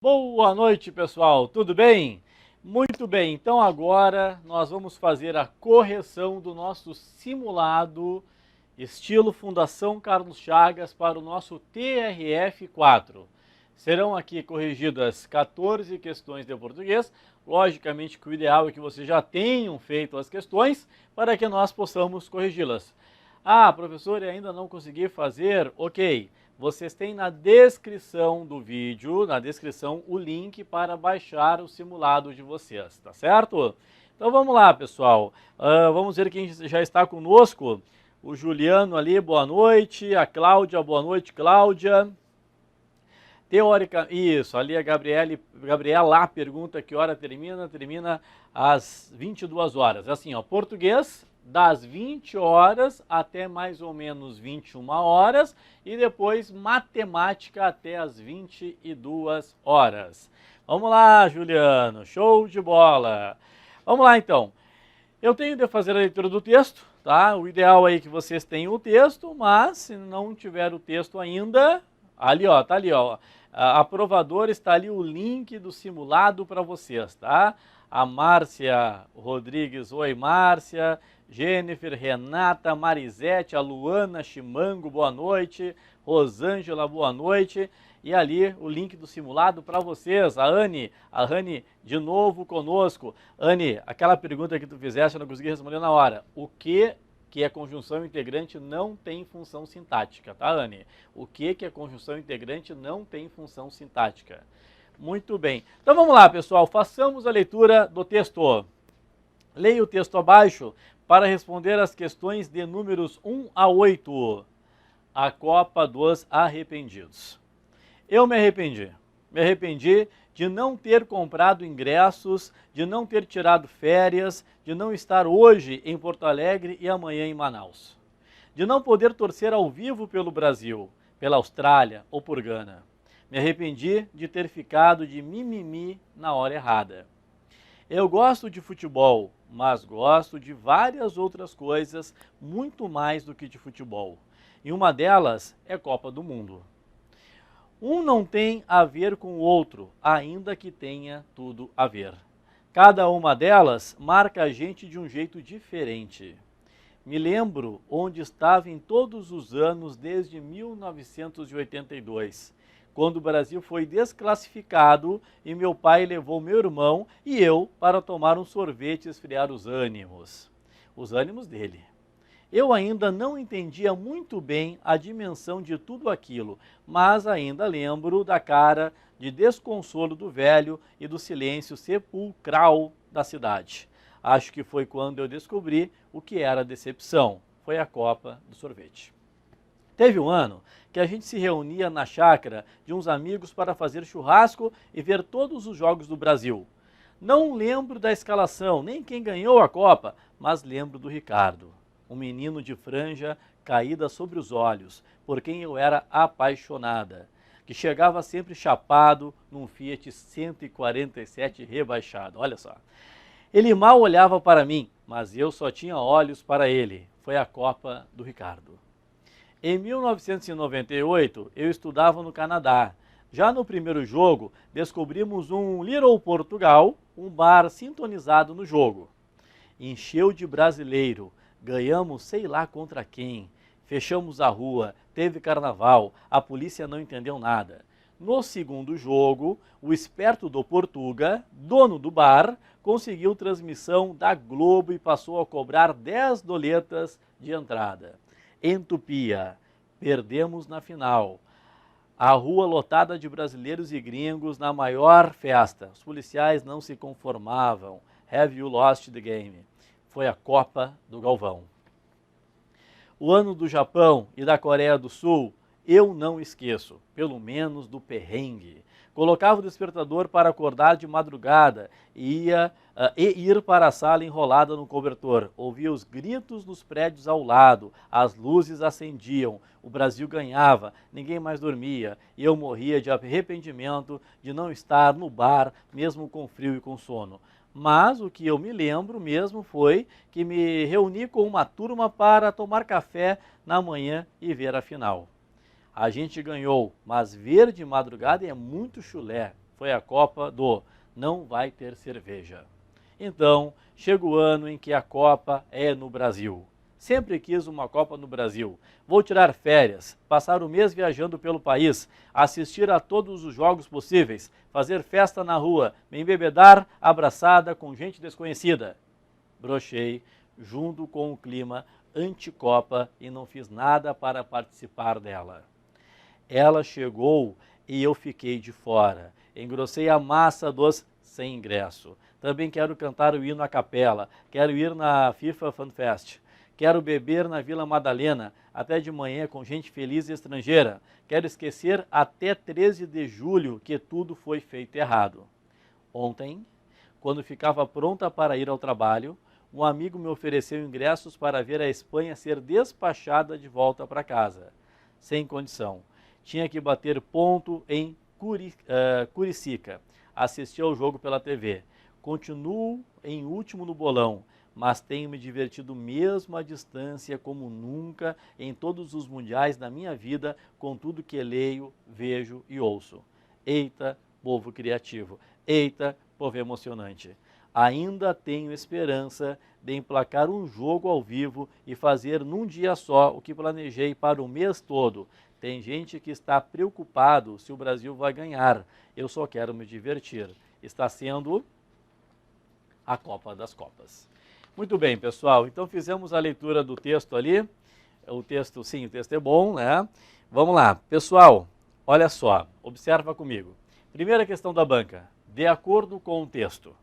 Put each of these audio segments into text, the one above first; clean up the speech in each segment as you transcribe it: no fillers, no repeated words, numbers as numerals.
Boa noite, pessoal. Tudo bem? Muito bem. Então agora nós vamos fazer a correção do nosso simulado estilo Fundação Carlos Chagas para o nosso TRF4. Serão aqui corrigidas 14 questões de português. Logicamente que o ideal é que vocês já tenham feito as questões para que nós possamos corrigi-las. Ah, professor, eu ainda não consegui fazer? Ok. Vocês têm na descrição do vídeo, o link para baixar o simulado de vocês, tá certo? Então vamos lá, pessoal. Vamos ver quem já está conosco. O Juliano ali, boa noite. A Cláudia, boa noite, Cláudia. Teórica, isso, ali a Gabriela pergunta que hora termina. Termina às 22 horas. Assim, ó, português das 20 horas até mais ou menos 21 horas e depois matemática até as 22 horas. Vamos lá, Juliano, show de bola. Vamos lá, então. Eu tenho de fazer a leitura do texto, tá? O ideal aí é que vocês tenham o texto, mas se não tiver o texto ainda, ali, ó, tá ali, ó. Aprovador, está ali o link do simulado para vocês, tá? A Márcia Rodrigues, oi Márcia, Jennifer, Renata, Marisete, a Luana Chimango, boa noite, Rosângela, boa noite, e ali o link do simulado para vocês, a Rani de novo conosco. Anne, aquela pergunta que tu fizeste eu não consegui responder na hora, o que é conjunção integrante não tem função sintática, tá, Anne? O que é conjunção integrante não tem função sintática. Muito bem. Então vamos lá, pessoal, façamos a leitura do texto. Leia o texto abaixo para responder as questões de números 1 a 8. A Copa dos Arrependidos. Eu me arrependi. Me arrependi de não ter comprado ingressos, de não ter tirado férias, de não estar hoje em Porto Alegre e amanhã em Manaus. De não poder torcer ao vivo pelo Brasil, pela Austrália ou por Gana. Me arrependi de ter ficado de mimimi na hora errada. Eu gosto de futebol, mas gosto de várias outras coisas muito mais do que de futebol. E uma delas é Copa do Mundo. Um não tem a ver com o outro, ainda que tenha tudo a ver. Cada uma delas marca a gente de um jeito diferente. Me lembro onde estava em todos os anos desde 1982, quando o Brasil foi desclassificado e meu pai levou meu irmão e eu para tomar um sorvete e esfriar os ânimos dele. Eu ainda não entendia muito bem a dimensão de tudo aquilo, mas ainda lembro da cara de desconsolo do velho e do silêncio sepulcral da cidade. Acho que foi quando eu descobri o que era decepção. Foi a Copa do Sorvete. Teve um ano que a gente se reunia na chácara de uns amigos para fazer churrasco e ver todos os jogos do Brasil. Não lembro da escalação, nem quem ganhou a Copa, mas lembro do Ricardo. Um menino de franja caída sobre os olhos, por quem eu era apaixonada, que chegava sempre chapado num Fiat 147 rebaixado, olha só. Ele mal olhava para mim, mas eu só tinha olhos para ele. Foi a Copa do Ricardo. Em 1998, eu estudava no Canadá. Já no primeiro jogo, descobrimos um Little Portugal, um bar sintonizado no jogo. Encheu de brasileiro. Ganhamos sei lá contra quem, fechamos a rua, teve carnaval, a polícia não entendeu nada. No segundo jogo, o esperto do Portuga, dono do bar, conseguiu transmissão da Globo e passou a cobrar 10 doletas de entrada. Entupia, perdemos na final. A rua lotada de brasileiros e gringos na maior festa. Os policiais não se conformavam. Have you lost the game? Foi a Copa do Galvão. O ano do Japão e da Coreia do Sul, eu não esqueço, pelo menos do perrengue. Colocava o despertador para acordar de madrugada e ir para a sala enrolada no cobertor. Ouvia os gritos nos prédios ao lado, as luzes acendiam, o Brasil ganhava, ninguém mais dormia e eu morria de arrependimento de não estar no bar, mesmo com frio e com sono. Mas o que eu me lembro mesmo foi que me reuni com uma turma para tomar café na manhã e ver a final. A gente ganhou, mas ver de madrugada é muito chulé. Foi a Copa do não vai ter cerveja. Então, chega o ano em que a Copa é no Brasil. Sempre quis uma Copa no Brasil. Vou tirar férias, passar o mês viajando pelo país, assistir a todos os jogos possíveis, fazer festa na rua, me embebedar abraçada com gente desconhecida. Brochei junto com o clima anti-Copa e não fiz nada para participar dela. Ela chegou e eu fiquei de fora. Engrossei a massa dos sem ingresso. Também quero cantar o hino à capela. Quero ir na FIFA Fan Fest. Quero beber na Vila Madalena, até de manhã com gente feliz e estrangeira. Quero esquecer até 13 de julho que tudo foi feito errado. Ontem, quando ficava pronta para ir ao trabalho, um amigo me ofereceu ingressos para ver a Espanha ser despachada de volta para casa. Sem condição. Tinha que bater ponto em Curicica. Assisti ao jogo pela TV. Continuo em último no bolão, mas tenho me divertido mesmo à distância como nunca em todos os mundiais da minha vida, com tudo que leio, vejo e ouço. Eita, povo criativo. Eita, povo emocionante. Ainda tenho esperança de emplacar um jogo ao vivo e fazer num dia só o que planejei para o mês todo. Tem gente que está preocupado se o Brasil vai ganhar. Eu só quero me divertir. Está sendo a Copa das Copas. Muito bem, pessoal. Então fizemos a leitura do texto ali. O texto, sim, o texto é bom, né? Vamos lá. Pessoal, olha só. Observa comigo. Primeira questão da banca. De acordo com o texto.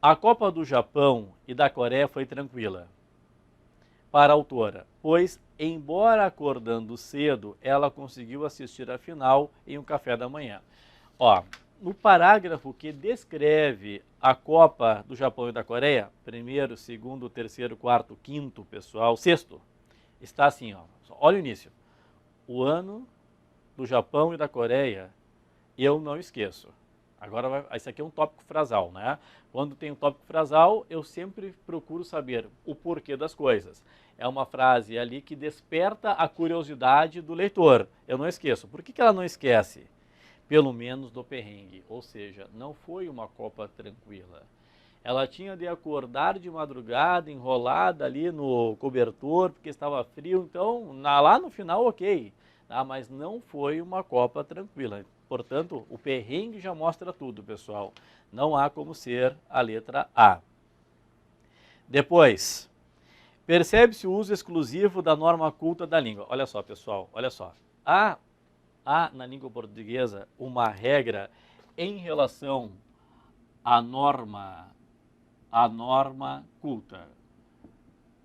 A Copa do Japão e da Coreia foi tranquila para a autora, pois, embora acordando cedo, ela conseguiu assistir a final em um café da manhã. Ó, no parágrafo que descreve a Copa do Japão e da Coreia, primeiro, segundo, terceiro, quarto, quinto, pessoal, sexto, está assim, ó, olha o início. O ano do Japão e da Coreia, eu não esqueço. Agora, esse aqui é um tópico frasal, né? Quando tem um tópico frasal, eu sempre procuro saber o porquê das coisas. É uma frase ali que desperta a curiosidade do leitor. Eu não esqueço. Por que ela não esquece? Pelo menos do perrengue. Ou seja, não foi uma Copa tranquila. Ela tinha de acordar de madrugada, enrolada ali no cobertor, porque estava frio. Então, lá no final, ok. Mas não foi uma Copa tranquila. Portanto, o perrengue já mostra tudo, pessoal. Não há como ser a letra A. Depois, percebe-se o uso exclusivo da norma culta da língua. Olha só, pessoal, olha só. Há na língua portuguesa uma regra em relação à norma culta.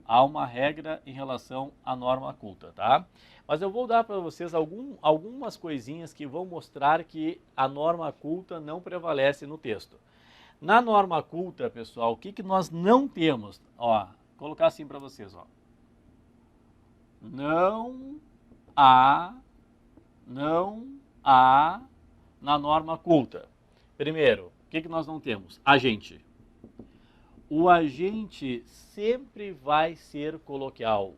Há uma regra em relação à norma culta, tá? Mas eu vou dar para vocês algumas coisinhas que vão mostrar que a norma culta não prevalece no texto. Na norma culta, pessoal, o que nós não temos? Ó, vou colocar assim para vocês, ó. Não há na norma culta. Primeiro, o que nós não temos? Agente. O agente sempre vai ser coloquial.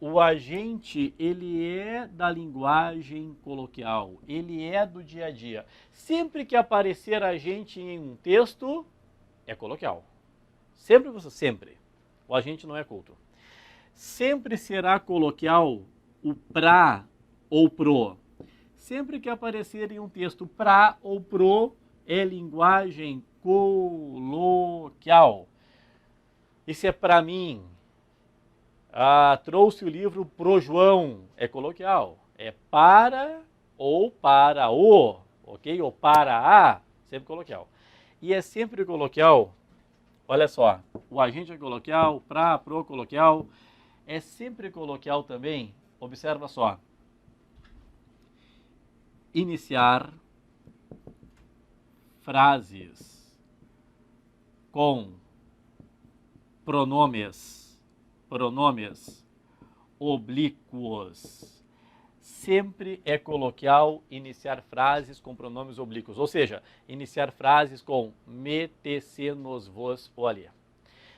O agente, ele é da linguagem coloquial, ele é do dia a dia. Sempre que aparecer agente em um texto, é coloquial. Sempre. O agente não é culto. Sempre será coloquial o pra ou pro. Sempre que aparecer em um texto pra ou pro, é linguagem coloquial. Isso é para mim. Trouxe o livro pro João. É coloquial. É para ou para o, ok? Ou para a, sempre coloquial. E é sempre coloquial, olha só, o agente é coloquial, pra, pro, coloquial. É sempre coloquial também, observa só. Iniciar frases com pronomes oblíquos. Sempre é coloquial iniciar frases com pronomes oblíquos, ou seja, iniciar frases com me, te, se, nos, vos ou ali.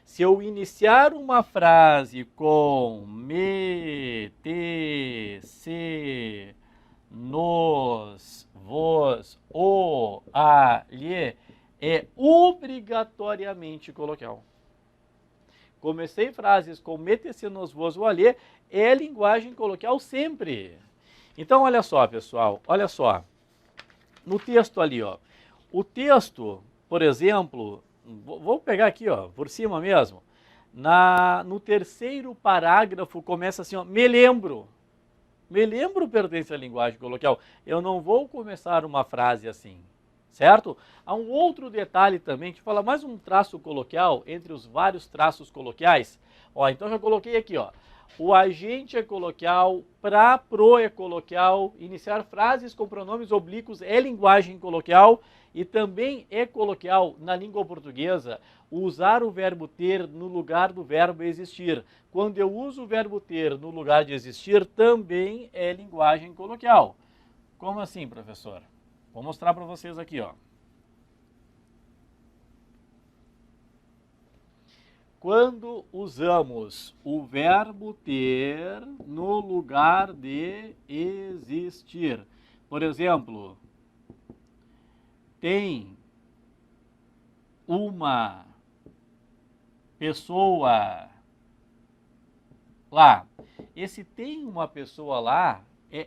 Se eu iniciar uma frase com me, te, se, nos, vos, o, a, lhe, é obrigatoriamente coloquial. Comecei frases com me-te-se, nos, vos, o, a, lhe, é linguagem coloquial sempre. Então, olha só, pessoal, olha só. No texto ali, ó. O texto, por exemplo, vou pegar aqui, ó, por cima mesmo. No terceiro parágrafo começa assim, ó, me lembro. Me lembro pertence à linguagem coloquial. Eu não vou começar uma frase assim, certo? Há um outro detalhe também que fala mais um traço coloquial entre os vários traços coloquiais. Ó, então já coloquei aqui, ó. O agente é coloquial, pra, pro é coloquial, iniciar frases com pronomes oblíquos é linguagem coloquial e também é coloquial na língua portuguesa usar o verbo ter no lugar do verbo existir. Quando eu uso o verbo ter no lugar de existir, também é linguagem coloquial. Como assim, professor? Vou mostrar para vocês aqui, ó. Quando usamos o verbo ter no lugar de existir. Por exemplo, tem uma pessoa lá. Esse tem uma pessoa lá,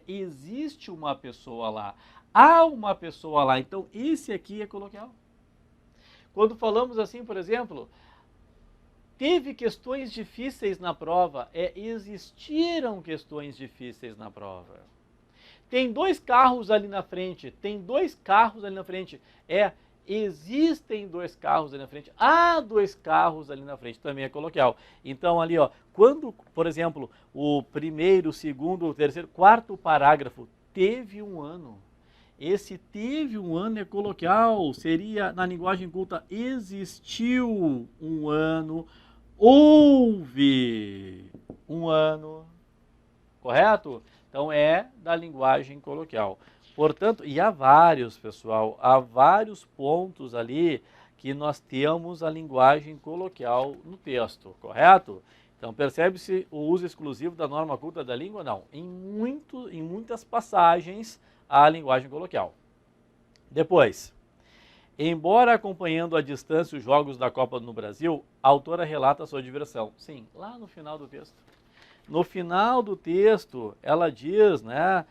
existe uma pessoa lá. Há uma pessoa lá. Então, esse aqui é coloquial. Quando falamos assim, por exemplo, teve questões difíceis na prova, existiram questões difíceis na prova. Tem dois carros ali na frente, existem dois carros ali na frente, há dois carros ali na frente, também é coloquial. Então ali, ó, quando, por exemplo, o primeiro, o segundo, o terceiro, quarto parágrafo, teve um ano. Esse teve um ano é coloquial, seria na linguagem culta, existiu um ano, houve um ano, correto? Então é da linguagem coloquial. Portanto, e há vários, pessoal, há vários pontos ali que nós temos a linguagem coloquial no texto, correto? Então percebe-se o uso exclusivo da norma culta da língua? Não. Em muitas passagens há a linguagem coloquial. Depois, embora acompanhando à distância os jogos da Copa no Brasil, a autora relata a sua diversão. Sim, lá no final do texto. No final do texto, ela diz, né?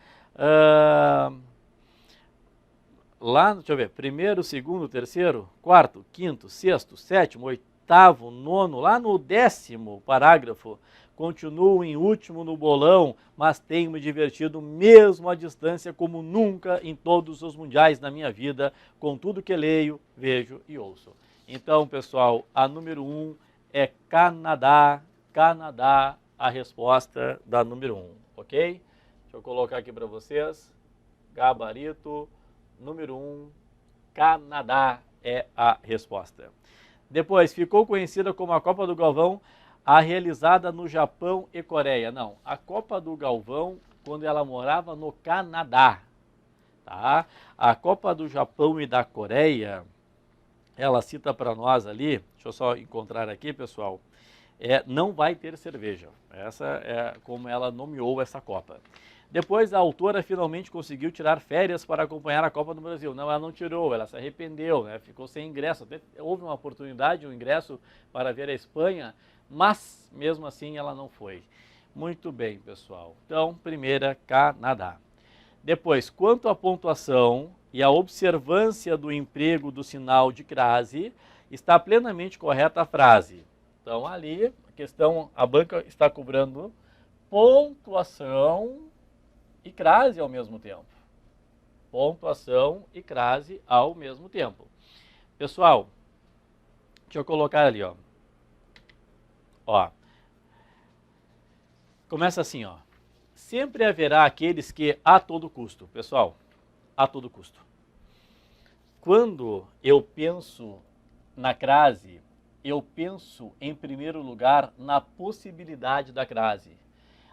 Lá, deixa eu ver, primeiro, segundo, terceiro, quarto, quinto, sexto, sétimo, oitavo, nono, lá no 10º parágrafo, continuo em último no bolão, mas tenho me divertido mesmo à distância como nunca em todos os mundiais da minha vida, com tudo que leio, vejo e ouço. Então, pessoal, a número 1 é Canadá, Canadá, a resposta da número 1, ok? Deixa eu colocar aqui para vocês, gabarito, número 1, Canadá é a resposta. Depois, ficou conhecida como a Copa do Galvão, a realizada no Japão e Coreia. Não, a Copa do Galvão, quando ela morava no Canadá. Tá? A Copa do Japão e da Coreia, ela cita para nós ali, deixa eu só encontrar aqui, pessoal, não vai ter cerveja. Essa é como ela nomeou essa Copa. Depois, a autora finalmente conseguiu tirar férias para acompanhar a Copa do Brasil. Não, ela não tirou, ela se arrependeu, né? Ficou sem ingresso. Até houve uma oportunidade, um ingresso para ver a Espanha, mas mesmo assim ela não foi. Muito bem, pessoal. Então, primeira, Canadá. Depois, quanto à pontuação e à observância do emprego do sinal de crase, está plenamente correta a frase. Então, ali, a questão, a banca está cobrando pontuação e crase ao mesmo tempo. Pontuação e crase ao mesmo tempo. Pessoal, deixa eu colocar ali, ó. Ó. Começa assim, ó. Sempre haverá aqueles que a todo custo, pessoal, a todo custo. Quando eu penso na crase, eu penso em primeiro lugar na possibilidade da crase.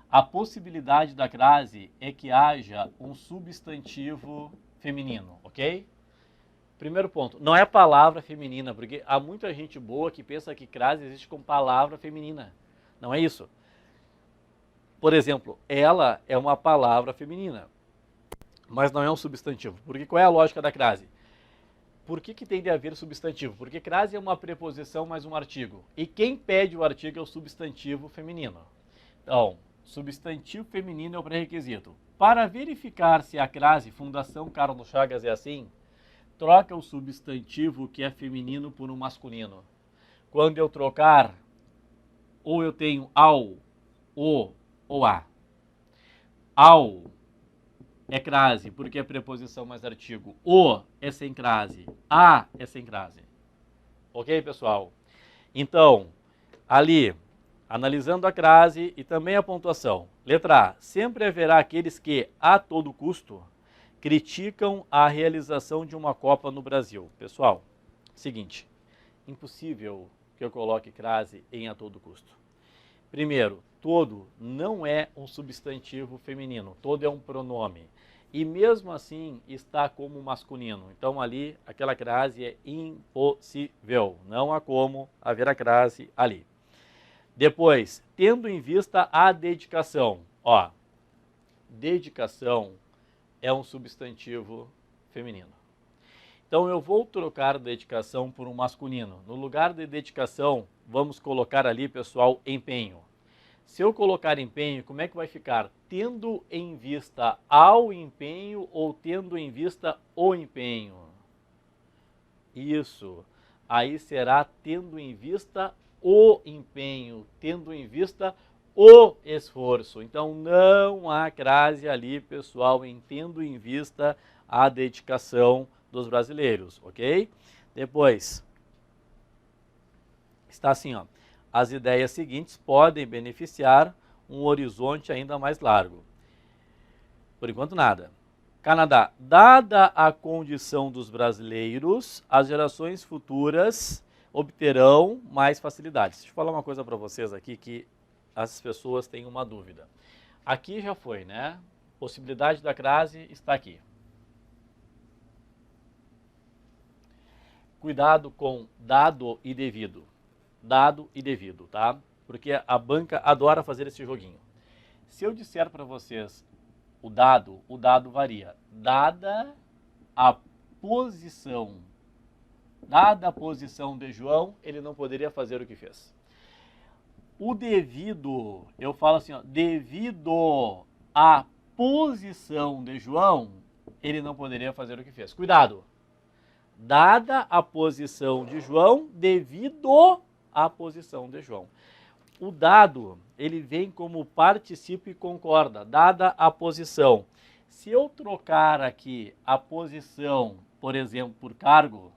A possibilidade da crase é que haja um substantivo feminino, ok? Primeiro ponto, não é palavra feminina, porque há muita gente boa que pensa que crase existe como palavra feminina. Não é isso. Por exemplo, ela é uma palavra feminina. mas não é um substantivo. Porque qual é a lógica da crase? Por que tem de haver substantivo? Porque crase é uma preposição mais um artigo. E quem pede o artigo é o substantivo feminino. Então, substantivo feminino é o pré-requisito. Para verificar se a crase Fundação Carlos Chagas é assim, troca o substantivo que é feminino por um masculino. Quando eu trocar, ou eu tenho ao, o ou a. Ao é crase, porque é preposição mais artigo. O é sem crase. A é sem crase. Ok, pessoal? Então, ali, analisando a crase e também a pontuação. Letra A. Sempre haverá aqueles que, a todo custo, criticam a realização de uma Copa no Brasil. Pessoal, seguinte, impossível que eu coloque crase em a todo custo. Primeiro, todo não é um substantivo feminino, todo é um pronome. E mesmo assim está como masculino. Então ali, aquela crase é impossível. Não há como haver a crase ali. Depois, tendo em vista a dedicação. Ó, dedicação é um substantivo feminino. Então eu vou trocar dedicação por um masculino. No lugar de dedicação, vamos colocar ali, pessoal, empenho. Se eu colocar empenho, como é que vai ficar? Tendo em vista ao empenho ou tendo em vista o empenho? Isso. Aí será tendo em vista o empenho, tendo em vista o esforço. Então não há crase ali, pessoal, em tendo em vista a dedicação dos brasileiros, ok? Depois, está assim, ó. As ideias seguintes podem beneficiar um horizonte ainda mais largo. Por enquanto, nada. Canadá. Dada a condição dos brasileiros, as gerações futuras obterão mais facilidades. Deixa eu falar uma coisa para vocês aqui que as pessoas têm uma dúvida. Aqui já foi, né? Possibilidade da crase está aqui. Cuidado com dado e devido. Dado e devido, tá? Porque a banca adora fazer esse joguinho. Se eu disser para vocês o dado varia. Dada a posição de João, ele não poderia fazer o que fez. O devido, eu falo assim, ó, devido à posição de João, ele não poderia fazer o que fez. Cuidado! Dada a posição de João, devido à posição de João. O dado, ele vem como particípio e concorda, dada a posição. Se eu trocar aqui a posição, por exemplo, por cargo,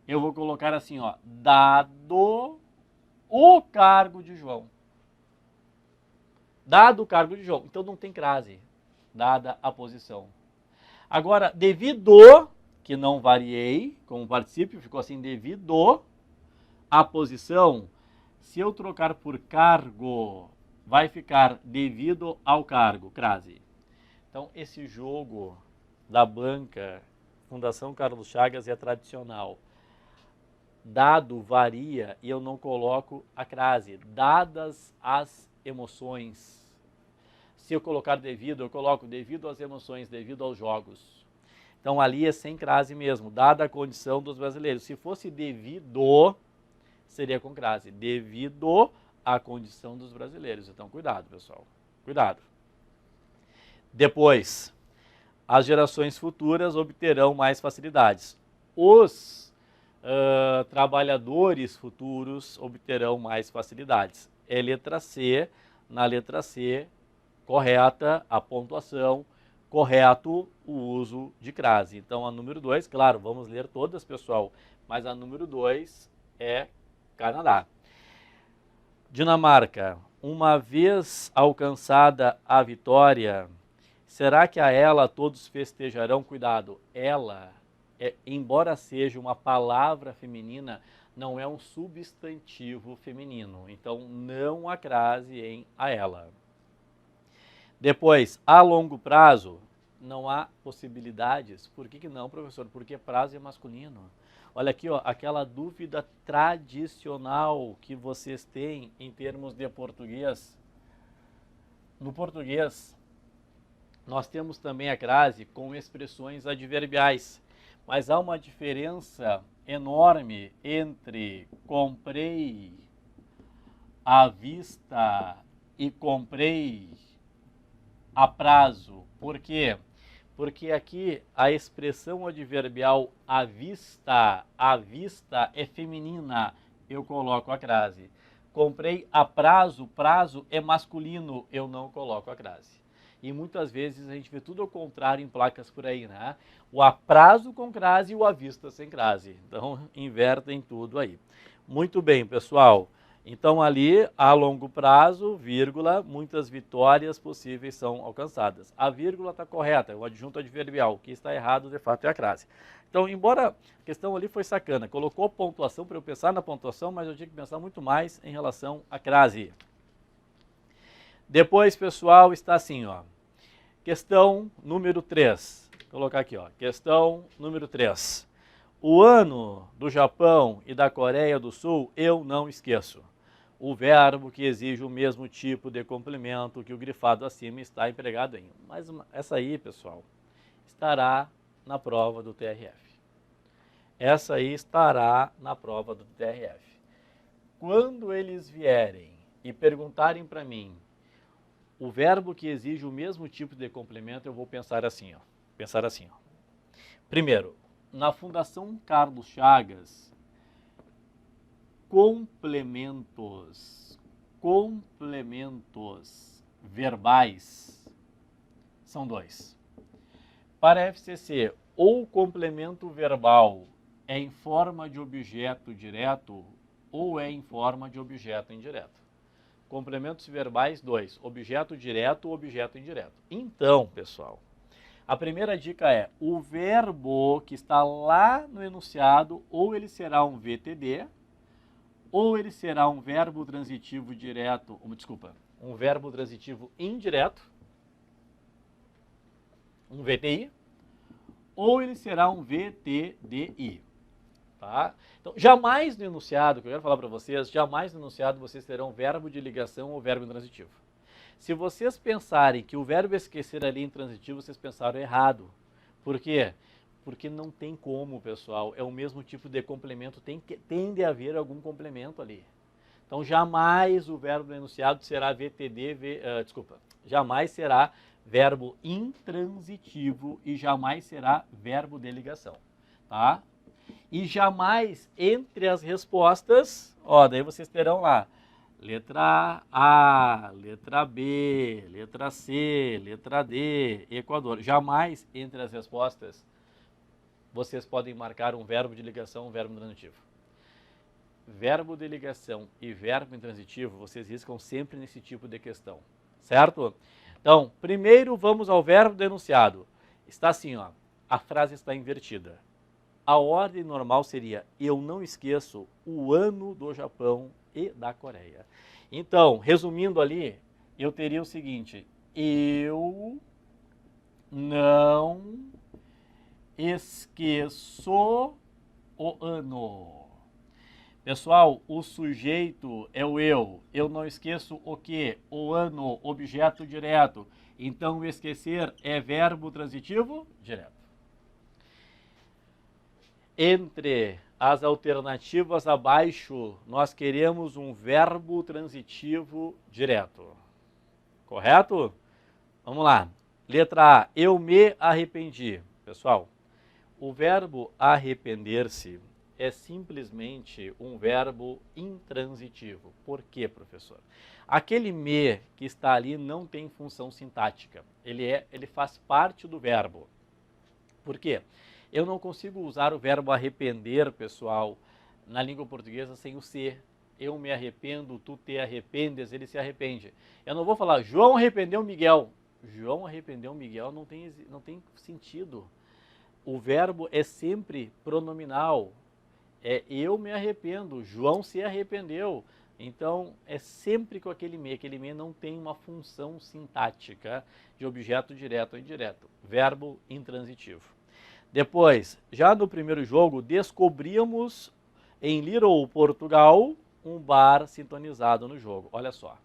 eu vou colocar assim, ó, dado o cargo de João. Dado o cargo de João. Então não tem crase, dada a posição. Agora, devido, que não variei como particípio, ficou assim, devido a posição, se eu trocar por cargo, vai ficar devido ao cargo, crase. Então, esse jogo da banca Fundação Carlos Chagas é tradicional. Dado varia e eu não coloco a crase, dadas as emoções. Se eu colocar devido, eu coloco devido às emoções, devido aos jogos. Então ali é sem crase mesmo, dada a condição dos brasileiros. Se fosse devido, seria com crase, devido à condição dos brasileiros. Então cuidado, pessoal, cuidado. Depois, as gerações futuras obterão mais facilidades. Os trabalhadores futuros obterão mais facilidades. É letra C, na letra C, correta a pontuação, correto o uso de crase. Então a número 2, claro, vamos ler todas, pessoal, mas a número 2 é Canadá. Dinamarca, uma vez alcançada a vitória, será que a ela todos festejarão? Cuidado, ela, embora seja uma palavra feminina, não é um substantivo feminino. Então não há crase em a ela. Depois, a longo prazo, não há possibilidades. Por que não, professor? Porque prazo é masculino. Olha aqui, ó, aquela dúvida tradicional que vocês têm em termos de português. No português, Nós temos também a crase com expressões adverbiais, mas há uma diferença enorme entre comprei à vista e comprei a prazo. Por quê? Porque aqui a expressão adverbial à vista é feminina, eu coloco a crase. Comprei a prazo, prazo é masculino, eu não coloco a crase. E muitas vezes a gente vê tudo ao contrário em placas por aí, né? O a prazo com crase e o à vista sem crase. Então, invertem tudo aí. Muito bem, pessoal. Então, ali, a longo prazo, vírgula, muitas vitórias possíveis são alcançadas. A vírgula está correta, é o adjunto adverbial. O que está errado, de fato, é a crase. Então, embora a questão ali foi sacana, colocou pontuação para eu pensar na pontuação, mas eu tinha que pensar muito mais em relação à crase. Depois, pessoal, está assim, ó. Questão número 3. Vou colocar aqui, ó. Questão número 3. O ano do Japão e da Coreia do Sul eu não esqueço. O verbo que exige o mesmo tipo de complemento que o grifado acima está empregado em. Mas essa aí, pessoal, estará na prova do TRF. Essa aí estará na prova do TRF. Quando eles vierem e perguntarem para mim o verbo que exige o mesmo tipo de complemento, eu vou pensar assim, ó. Primeiro, na Fundação Carlos Chagas, complementos verbais são 2. Para a FCC, ou complemento verbal é em forma de objeto direto ou é em forma de objeto indireto. Complementos verbais 2, objeto direto ou objeto indireto. Então, pessoal, a primeira dica é, o verbo que está lá no enunciado, ou ele será um VTD, ou ele será um verbo transitivo direto, um verbo transitivo indireto, um VTI, ou ele será um VTDI. Tá? Então, jamais no enunciado, que eu quero falar para vocês, jamais no enunciado vocês terão verbo de ligação ou verbo intransitivo. Se vocês pensarem que o verbo esquecer ali intransitivo, vocês pensaram errado. Por quê? Porque não tem como, pessoal. É o mesmo tipo de complemento, tem de haver algum complemento ali. Então, jamais o verbo no enunciado será VTD, jamais será verbo intransitivo e jamais será verbo de ligação. Tá? E jamais entre as respostas, ó, daí vocês terão lá, letra A, letra B, letra C, letra D, Equador. Jamais entre as respostas vocês podem marcar um verbo de ligação, um verbo intransitivo. Verbo de ligação e verbo intransitivo, vocês riscam sempre nesse tipo de questão, certo? Então, primeiro vamos ao verbo do enunciado. Está assim, ó, a frase está invertida. A ordem normal seria, eu não esqueço o ano do Japão e da Coreia. Então, resumindo ali, eu teria o seguinte, eu não esqueço o ano. Pessoal, o sujeito é o eu não esqueço o quê? O ano, objeto direto. Então, o esquecer é verbo transitivo direto. Entre as alternativas abaixo, nós queremos um verbo transitivo direto. Correto? Vamos lá. Letra A, eu me arrependi. Pessoal, o verbo arrepender-se é simplesmente um verbo intransitivo. Por quê, professor? Aquele me que está ali não tem função sintática. Ele faz parte do verbo. Por quê? Eu não consigo usar o verbo arrepender, pessoal, na língua portuguesa sem o ser. Eu me arrependo, tu te arrependes, ele se arrepende. Eu não vou falar, João arrependeu Miguel. João arrependeu Miguel não tem sentido. O verbo é sempre pronominal. É eu me arrependo, João se arrependeu. Então, é sempre com aquele me não tem uma função sintática de objeto direto ou indireto. Verbo intransitivo. Depois, já no primeiro jogo, descobrimos em Little, Portugal, um bar sintonizado no jogo. Olha só.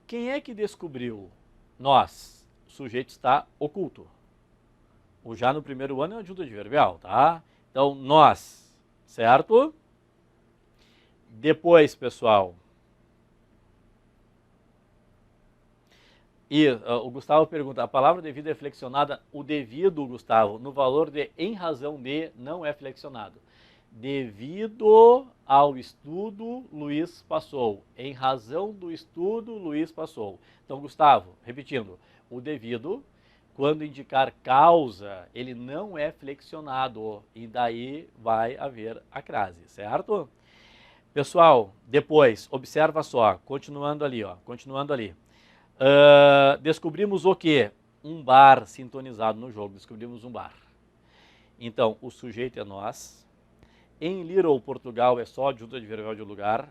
Quem é que descobriu? Nós. sujeito está oculto. O já no primeiro ano é um adjunto adverbial, tá? Então, nós, certo? Depois, pessoal. E o Gustavo pergunta, a palavra devido é flexionada? O devido, Gustavo, no valor de em razão de, não é flexionado. Devido ao estudo, Luiz passou. Em razão do estudo, Luiz passou. Então, Gustavo, repetindo, o devido, quando indicar causa, ele não é flexionado. E daí vai haver a crase, certo? Pessoal, depois, observa só, continuando ali, ó, continuando ali. Descobrimos o quê? Um bar sintonizado no jogo, descobrimos um bar. Então, o sujeito é nós. Em Little Portugal é só adjunto adverbial de lugar.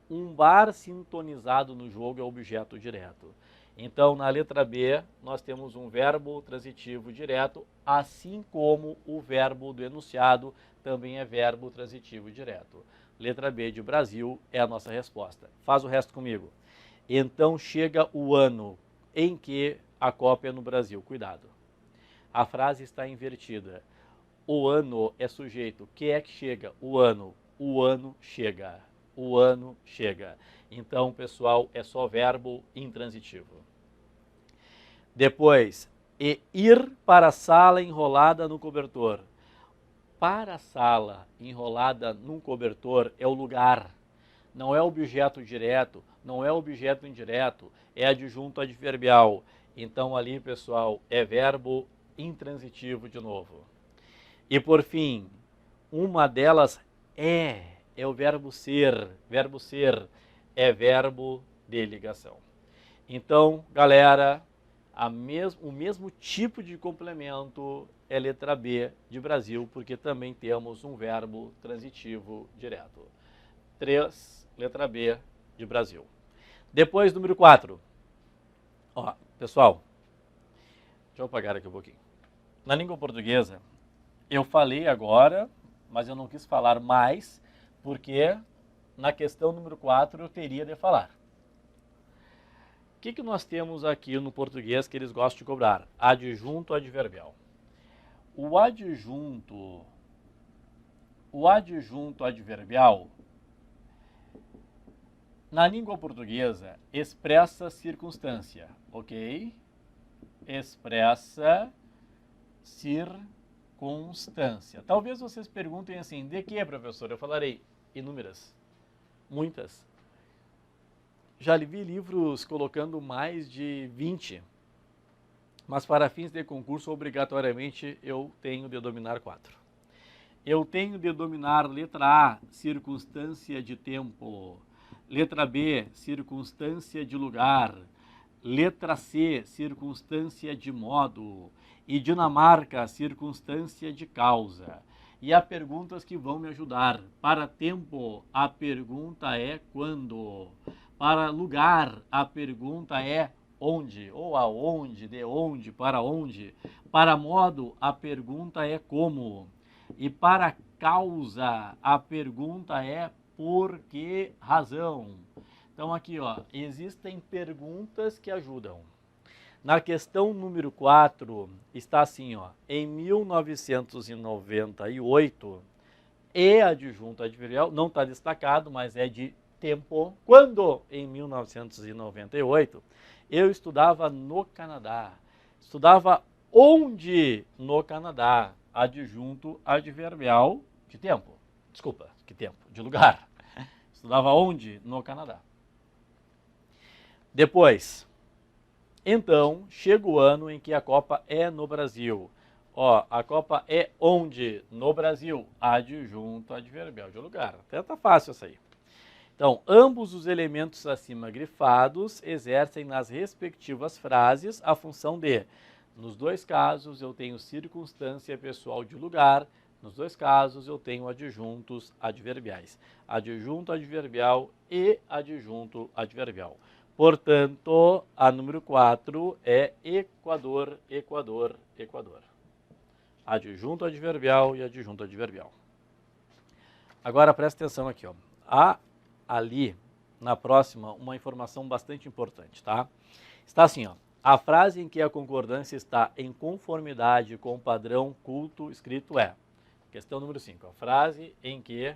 Um bar sintonizado no jogo é objeto direto. Então, na letra B, nós temos um verbo transitivo direto, assim como o verbo do enunciado também é verbo transitivo direto. Letra B de Brasil é a nossa resposta. Faz o resto comigo. Então chega o ano em que a Copa é no Brasil. Cuidado. A frase está invertida. O ano é sujeito. Que é que chega? O ano. O ano chega. O ano chega. Então, pessoal, é só verbo intransitivo. Depois, ir para a sala enrolada no cobertor. Para a sala enrolada num cobertor é o lugar. Não é objeto direto, não é objeto indireto, é adjunto adverbial. Então ali, pessoal, é verbo intransitivo de novo. E por fim, uma delas é o verbo ser. Verbo ser é verbo de ligação. Então, galera, o mesmo tipo de complemento é letra B de Brasil, porque também temos um verbo transitivo direto. 3, letra B de Brasil. Depois, número 4. Ó, pessoal, deixa eu apagar aqui um pouquinho. Na língua portuguesa, eu falei agora, mas eu não quis falar mais, porque na questão número 4 eu teria de falar. O que nós temos aqui no português que eles gostam de cobrar? Adjunto adverbial. O adjunto adverbial, na língua portuguesa, expressa circunstância, ok? Expressa circunstância. Talvez vocês perguntem assim, de que, professor? Eu falarei inúmeras, muitas. Já vi livros colocando mais de 20, mas para fins de concurso, obrigatoriamente, eu tenho de dominar 4. Eu tenho de dominar letra A, circunstância de tempo. Letra B, circunstância de lugar. Letra C, circunstância de modo. E Dinamarca, circunstância de causa. E há perguntas que vão me ajudar. Para tempo, a pergunta é quando. Para lugar, a pergunta é onde, ou aonde, de onde, para onde. Para modo, a pergunta é como. E para causa, a pergunta é por que razão. Então aqui, ó, existem perguntas que ajudam. Na questão número 4, está assim, ó, em 1998, adjunto adverbial, não está destacado, mas é de tempo. Quando, em 1998, eu estudava no Canadá. Estudava onde no Canadá? Adjunto adverbial de tempo. Desculpa, que tempo? De lugar. Estudava onde? No Canadá. Depois, então, chega o ano em que a Copa é no Brasil. Ó, a Copa é onde? No Brasil. Adjunto adverbial de lugar. Até tá fácil essa aí. Então, ambos os elementos acima grifados exercem nas respectivas frases a função de. Nos dois casos, eu tenho circunstância pessoal de lugar. Nos dois casos, eu tenho adjuntos adverbiais. Adjunto adverbial e adjunto adverbial. Portanto, a número 4 é Equador, Equador, Equador. Adjunto adverbial e adjunto adverbial. Agora, presta atenção aqui, ó. Há ali, na próxima, uma informação bastante importante, tá? Está assim, ó. A frase em que a concordância está em conformidade com o padrão culto escrito é. Questão número 5. A frase em que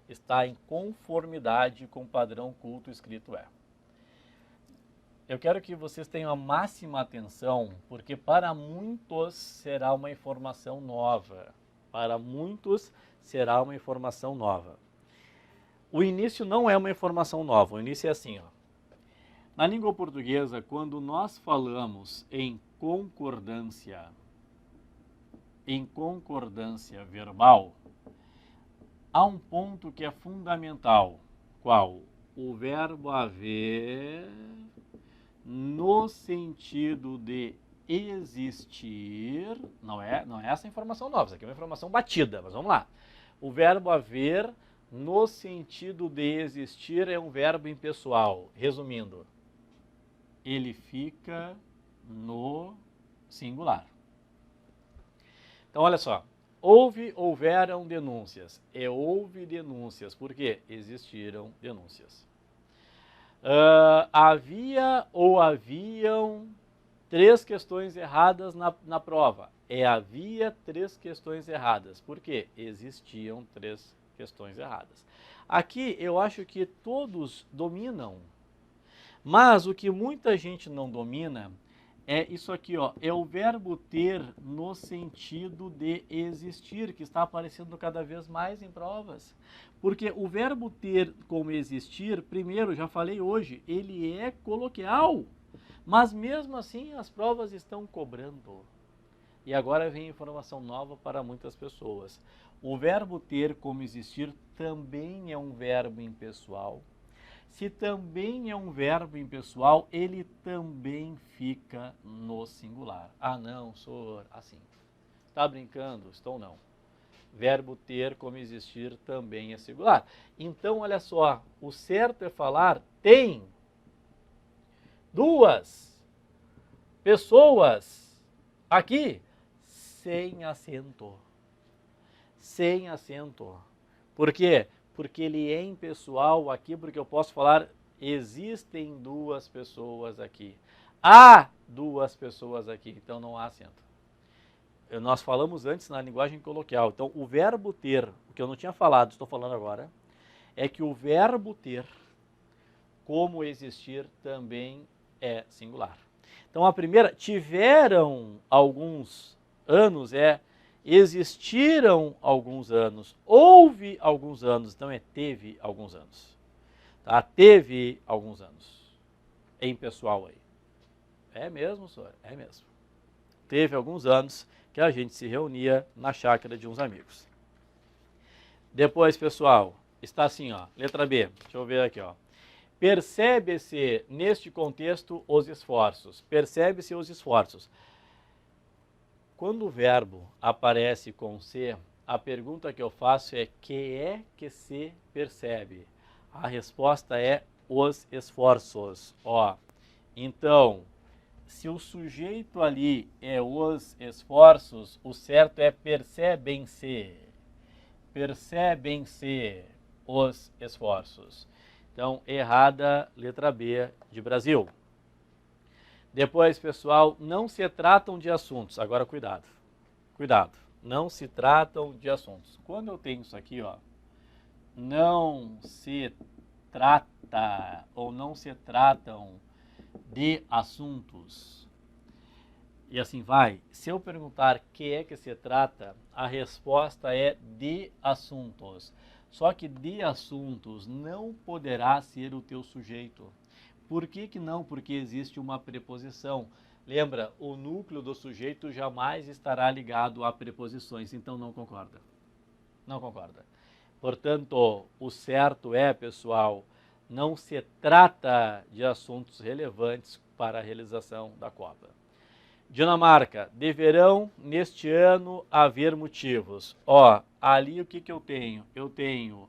está em conformidade com o padrão culto escrito é. Eu quero que vocês tenham a máxima atenção, porque para muitos será uma informação nova. Para muitos será uma informação nova. O início não é uma informação nova, o início é assim, ó. Na língua portuguesa, quando nós falamos em concordância verbal, há um ponto que é fundamental. Qual? O verbo haver no sentido de existir. Não é essa informação nova, isso aqui é uma informação batida, mas vamos lá. O verbo haver no sentido de existir é um verbo impessoal. Resumindo, ele fica no singular. Então, olha só. Houveram denúncias. Houve denúncias. Por quê? Existiram denúncias. Havia ou haviam 3 questões erradas na prova. Havia 3 questões erradas. Por quê? Existiam 3 questões erradas. Aqui eu acho que todos dominam. Mas o que muita gente não domina é isso aqui, ó, é o verbo ter no sentido de existir, que está aparecendo cada vez mais em provas. Porque o verbo ter como existir, primeiro, já falei hoje, ele é coloquial. Mas mesmo assim as provas estão cobrando. E agora vem informação nova para muitas pessoas. O verbo ter como existir também é um verbo impessoal. Se também é um verbo impessoal, ele também fica no singular. Ah, não, sou assim. Está brincando? Estou não. Verbo ter como existir também é singular. Então, olha só, o certo é falar tem 2 pessoas aqui sem acento. Sem acento. Por quê? Porque ele é impessoal aqui, porque eu posso falar existem 2 pessoas aqui. Há 2 pessoas aqui, então não há acento. Nós falamos antes na linguagem coloquial. Então, o verbo ter, o que eu não tinha falado, estou falando agora, é que o verbo ter, como existir, também é singular. Então, a primeira, tiveram alguns anos, existiram alguns anos, houve alguns anos, então teve alguns anos. Tá? Teve alguns anos. Em pessoal aí. É mesmo, senhor? É mesmo. Teve alguns anos que a gente se reunia na chácara de uns amigos. Depois, pessoal, está assim, ó, letra B. Deixa eu ver aqui, ó. Percebe-se neste contexto os esforços. Percebe-se os esforços. Quando o verbo aparece com se, a pergunta que eu faço é que se percebe? A resposta é os esforços. Ó, então, se o sujeito ali é os esforços, o certo é percebem-se. Percebem-se os esforços. Então, errada, letra B de Brasil. Depois, pessoal, não se tratam de assuntos. Agora, cuidado. Cuidado. Não se tratam de assuntos. Quando eu tenho isso aqui, ó, não se trata ou não se tratam de assuntos. E assim vai. Se eu perguntar que é que se trata, a resposta é de assuntos. Só que de assuntos não poderá ser o teu sujeito. Por que não? Porque existe uma preposição. Lembra, o núcleo do sujeito jamais estará ligado a preposições, então não concorda. Não concorda. Portanto, o certo é, pessoal, não se trata de assuntos relevantes para a realização da Copa. Dinamarca, deverão neste ano haver motivos. Ó, ali o que eu tenho? Eu tenho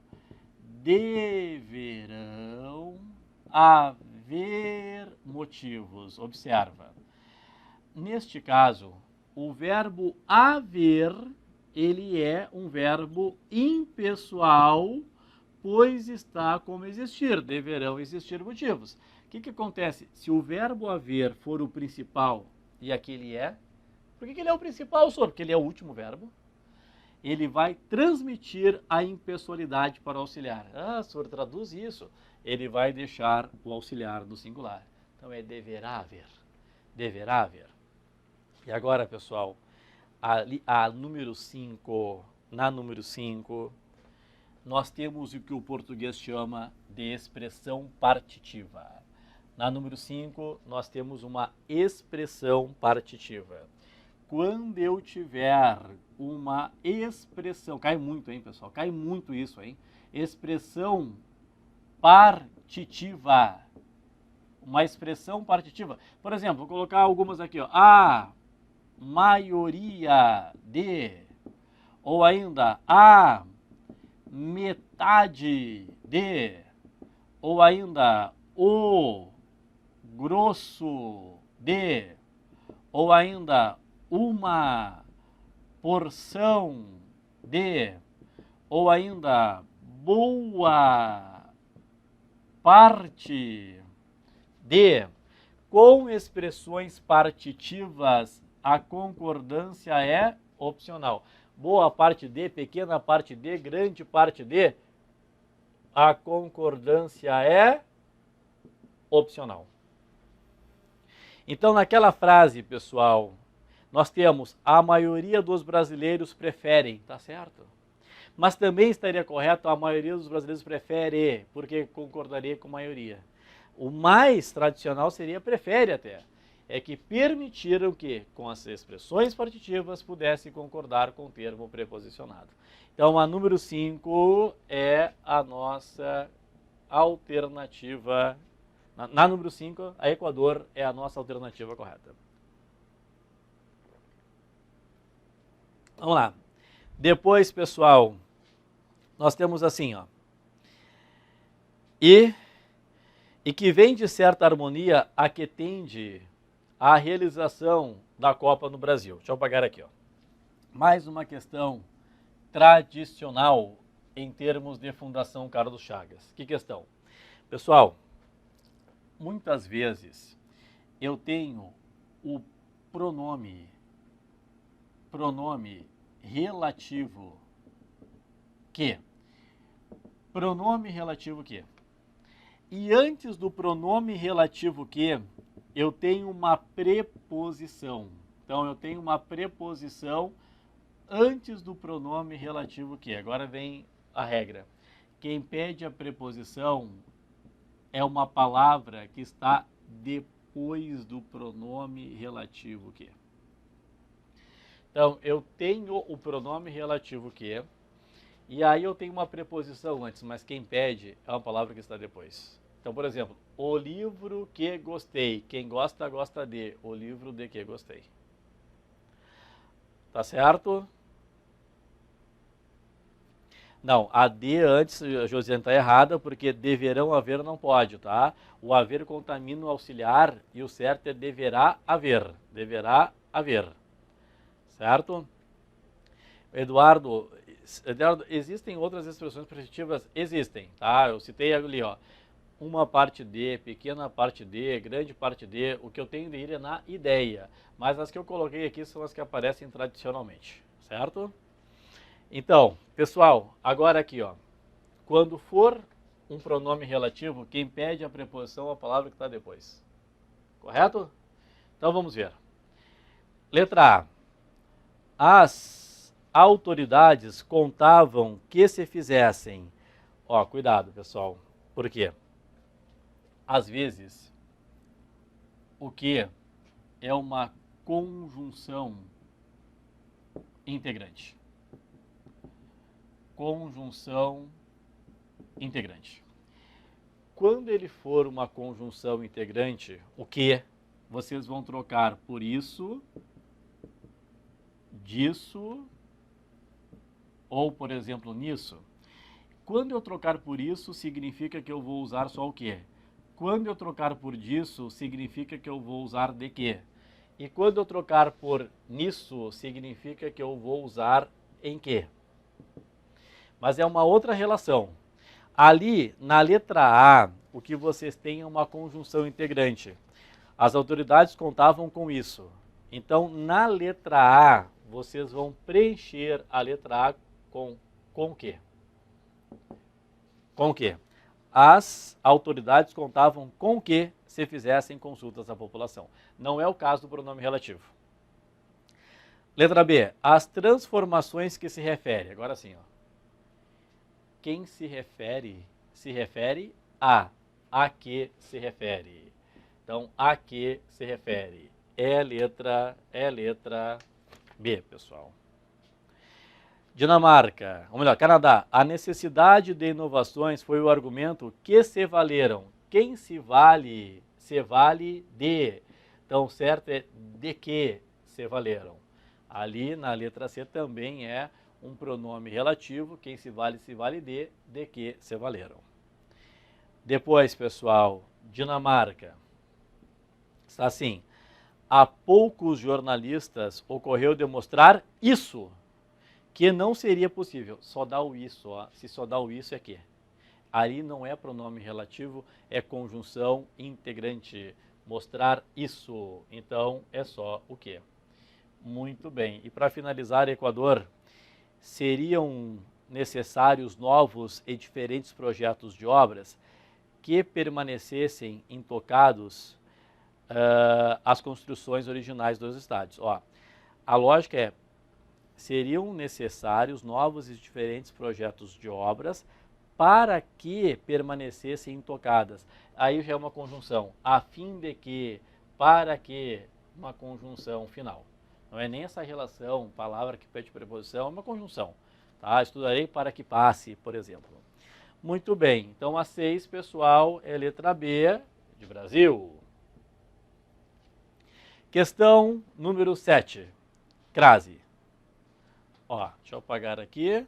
deverão haver motivos. Observa. Neste caso, o verbo haver, ele é um verbo impessoal, pois está como existir. Deverão existir motivos. O que acontece? Se o verbo haver for o principal e aquele é, por que ele é o principal, senhor? Porque ele é o último verbo. Ele vai transmitir a impessoalidade para o auxiliar. Ah, senhor, traduz isso. Ele vai deixar o auxiliar do singular. Então é deverá haver. Deverá haver. E agora, pessoal, a número 5, na número 5, nós temos o que o português chama de expressão partitiva. Na número 5, nós temos uma expressão partitiva. Quando eu tiver uma expressão, cai muito, hein, pessoal? Cai muito isso, hein? Expressão partitiva. Uma expressão partitiva. Por exemplo, vou colocar algumas aqui, ó. A maioria de, ou ainda a metade de, ou ainda o grosso de, ou ainda uma porção de, ou ainda boa parte de. Com expressões partitivas, a concordância é opcional. Boa parte de, pequena parte de, grande parte de, a concordância é opcional. Então, naquela frase, pessoal, nós temos a maioria dos brasileiros preferem, tá certo? Mas também estaria correto a maioria dos brasileiros prefere, porque concordaria com a maioria. O mais tradicional seria prefere até. É que permitiram que, com as expressões partitivas, pudesse concordar com o termo preposicionado. Então, a número 5 é a nossa alternativa. Na número 5, a Equador é a nossa alternativa correta. Vamos lá. Depois, pessoal, nós temos assim, ó. E que vem de certa harmonia a que tende a realização da Copa no Brasil. Deixa eu apagar aqui, ó. Mais uma questão tradicional em termos de Fundação Carlos Chagas. Que questão? Pessoal, muitas vezes eu tenho o pronome relativo que. Pronome relativo que. E antes do pronome relativo que, eu tenho uma preposição. Então, eu tenho uma preposição antes do pronome relativo que. Agora vem a regra. Quem pede a preposição é uma palavra que está depois do pronome relativo que. Então, eu tenho o pronome relativo que, e aí eu tenho uma preposição antes, mas quem pede é uma palavra que está depois. Então, por exemplo, o livro que gostei. Quem gosta, gosta de. O livro de que gostei. Tá certo? Não, a de antes, a Josiane está errada, porque deverão haver não pode, tá? O haver contamina o auxiliar e o certo é deverá haver. Deverá haver. Certo? Eduardo, existem outras expressões positivas? Existem, tá? Eu citei ali, ó. Uma parte de, pequena parte de, grande parte de. O que eu tenho de ir é na ideia. Mas as que eu coloquei aqui são as que aparecem tradicionalmente, certo? Então, pessoal, agora aqui, ó. Quando for um pronome relativo, quem pede a preposição é a palavra que está depois. Correto? Então vamos ver. Letra A. As autoridades contavam que se fizessem. Ó, cuidado, pessoal. Por quê? Às vezes, o que é uma conjunção integrante. Conjunção integrante. Quando ele for uma conjunção integrante, o que vocês vão trocar por isso, disso, ou, por exemplo, nisso. Quando eu trocar por isso, significa que eu vou usar só o quê? Quando eu trocar por disso, significa que eu vou usar de quê? E quando eu trocar por nisso, significa que eu vou usar em quê? Mas é uma outra relação. Ali, na letra A, o que vocês tenham uma conjunção integrante. As autoridades contavam com isso. Então, na letra A, vocês vão preencher a letra A com o quê? Com o quê? As autoridades contavam com que se fizessem consultas à população. Não é o caso do pronome relativo. Letra B, as transformações que se refere. Agora sim, ó. Quem se refere a que se refere. Então, a que se refere. É letra B, pessoal. Dinamarca, ou melhor, Canadá. A necessidade de inovações foi o argumento que se valeram. Quem se vale de. Então, certo é de que se valeram. Ali na letra C também é um pronome relativo. Quem se vale de que se valeram. Depois, pessoal, Dinamarca. Está assim. A poucos jornalistas ocorreu demonstrar isso, que não seria possível. Só dá o isso, ó. Se só dá o isso é que. Ali não é pronome relativo, é conjunção integrante. Mostrar isso. Então, é só o que. Muito bem. E para finalizar, Equador, seriam necessários novos e diferentes projetos de obras que permanecessem intocados as construções originais dos estádios. Ó, a lógica é, seriam necessários novos e diferentes projetos de obras para que permanecessem intocadas. Aí já é uma conjunção, a fim de que, para que, uma conjunção final. Não é nem essa relação, palavra que pede preposição, é uma conjunção. Tá? Estudarei para que passe, por exemplo. Muito bem, então a 6, pessoal, é letra B de Brasil. Questão número 7, crase. Ó, deixa eu apagar aqui.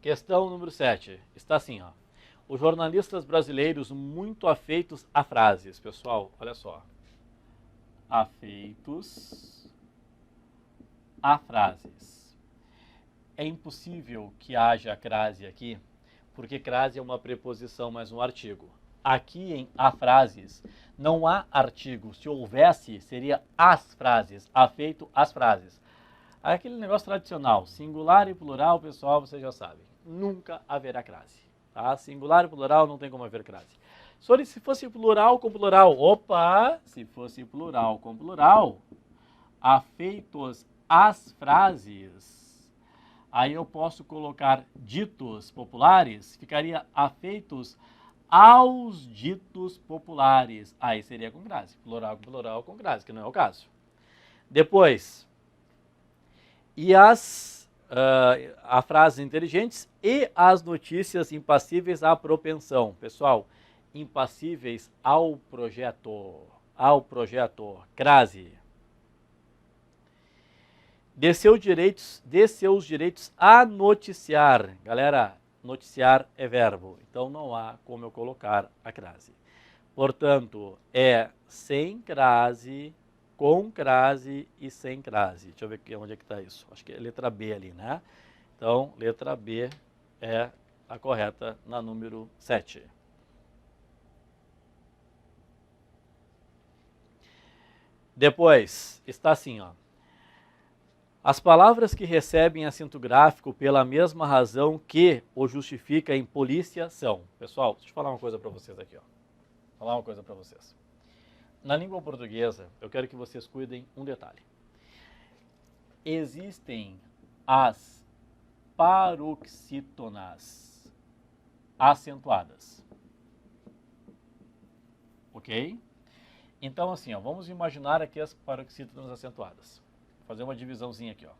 Questão número 7, está assim, ó. Os jornalistas brasileiros muito afeitos a frases. Pessoal, olha só. Afeitos a frases. É impossível que haja crase aqui, porque crase é uma preposição mais um artigo. Aqui em a frases não há artigo. Se houvesse, seria as frases, afeito às frases. Aquele negócio tradicional, singular e plural, pessoal, vocês já sabem. Nunca haverá crase. Tá? Singular e plural não tem como haver crase. Se fosse plural com plural, opa! Se fosse plural com plural, afeitos às frases. Aí eu posso colocar ditos populares, ficaria afeitos aos ditos populares. Aí seria com crase, plural com crase, que não é o caso. Depois, e as frases inteligentes e as notícias impassíveis à propensão. Pessoal, impassíveis ao projeto, crase. De seus direitos a noticiar. Galera, noticiar é verbo, então não há como eu colocar a crase. Portanto, é sem crase, com crase e sem crase. Deixa eu ver aqui onde é que está isso. Acho que é letra B ali, né? Então, letra B é a correta na número 7. Depois, está assim, ó. As palavras que recebem acento gráfico pela mesma razão que o justifica em polícia são... Pessoal, deixa eu falar uma coisa para vocês aqui, ó. Falar uma coisa para vocês. Na língua portuguesa, eu quero que vocês cuidem um detalhe. Existem as paroxítonas acentuadas. Ok? Então, assim, ó, vamos imaginar aqui as paroxítonas acentuadas. Vou fazer uma divisãozinha aqui, ó.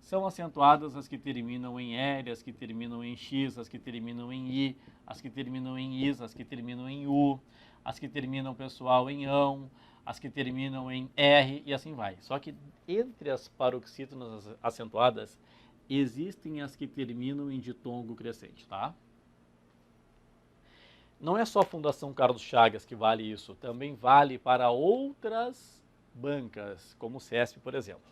São acentuadas as que terminam em L, as que terminam em X, as que terminam em I, as que terminam em Is, as que terminam em U, as que terminam, pessoal, em ão, as que terminam em R e assim vai. Só que entre as paroxítonas acentuadas, existem as que terminam em ditongo crescente, tá? Não é só a Fundação Carlos Chagas que vale isso, também vale para outras bancas, como o CESP, por exemplo.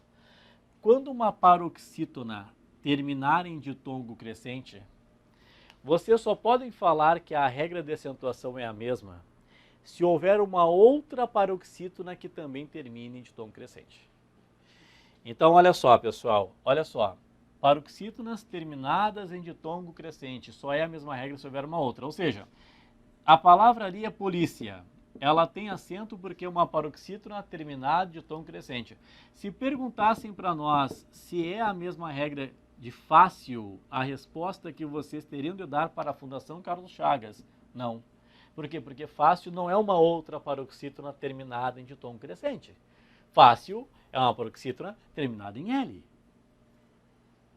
Quando uma paroxítona terminar em ditongo crescente, vocês só podem falar que a regra de acentuação é a mesma se houver uma outra paroxítona que também termine em ditongo crescente. Então, olha só, pessoal, olha só. Paroxítonas terminadas em ditongo crescente, só é a mesma regra se houver uma outra. Ou seja, a palavra ali é polícia. Ela tem acento porque é uma paroxítona terminada de ditongo crescente. Se perguntassem para nós se é a mesma regra de fácil, a resposta que vocês teriam de dar para a Fundação Carlos Chagas, não. Por quê? Porque fácil não é uma outra paroxítona terminada em ditongo crescente. Fácil é uma paroxítona terminada em L.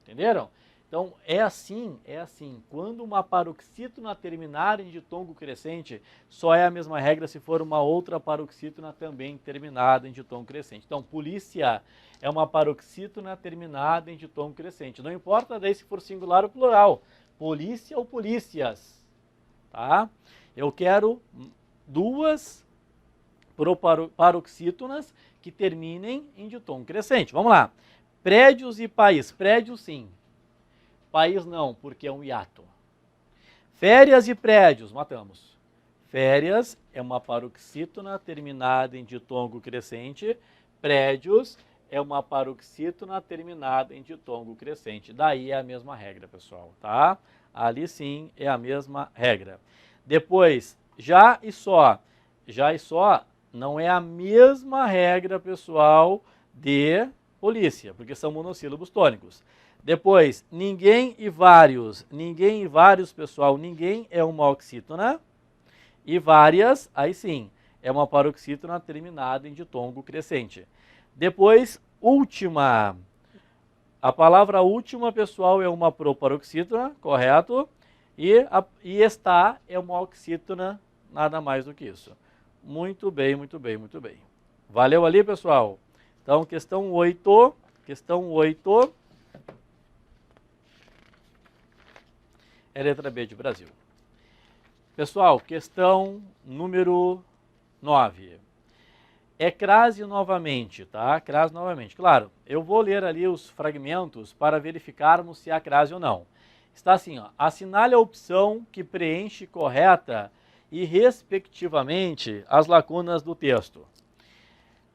Entenderam? Então, é assim. Quando uma paroxítona terminar em ditongo crescente, só é a mesma regra se for uma outra paroxítona também terminada em ditongo crescente. Então, polícia é uma paroxítona terminada em ditongo crescente. Não importa daí se for singular ou plural. Polícia ou polícias. Tá? Eu quero duas paroxítonas que terminem em ditongo crescente. Vamos lá. Prédios e país. Prédio, sim. País, não, porque é um hiato. Férias e prédios. Matamos. Férias é uma paroxítona terminada em ditongo crescente. Prédios é uma paroxítona terminada em ditongo crescente. Daí é a mesma regra, pessoal, tá? Ali, sim, é a mesma regra. Depois, já e só. Já e só não é a mesma regra, pessoal, de polícia, porque são monossílabos tônicos. Depois, ninguém e vários. Ninguém e vários, pessoal, ninguém é uma oxítona. E várias, aí sim, é uma paroxítona terminada em ditongo crescente. Depois, última. A palavra última, pessoal, é uma proparoxítona, correto? E está é uma oxítona, nada mais do que isso. Muito bem, muito bem, muito bem. Valeu ali, pessoal? Então, questão 8. Questão 8. É letra B de Brasil. Pessoal, questão número 9. É crase novamente, tá? Crase novamente. Claro, eu vou ler ali os fragmentos para verificarmos se há crase ou não. Está assim, ó. Assinale a opção que preenche correta e respectivamente as lacunas do texto.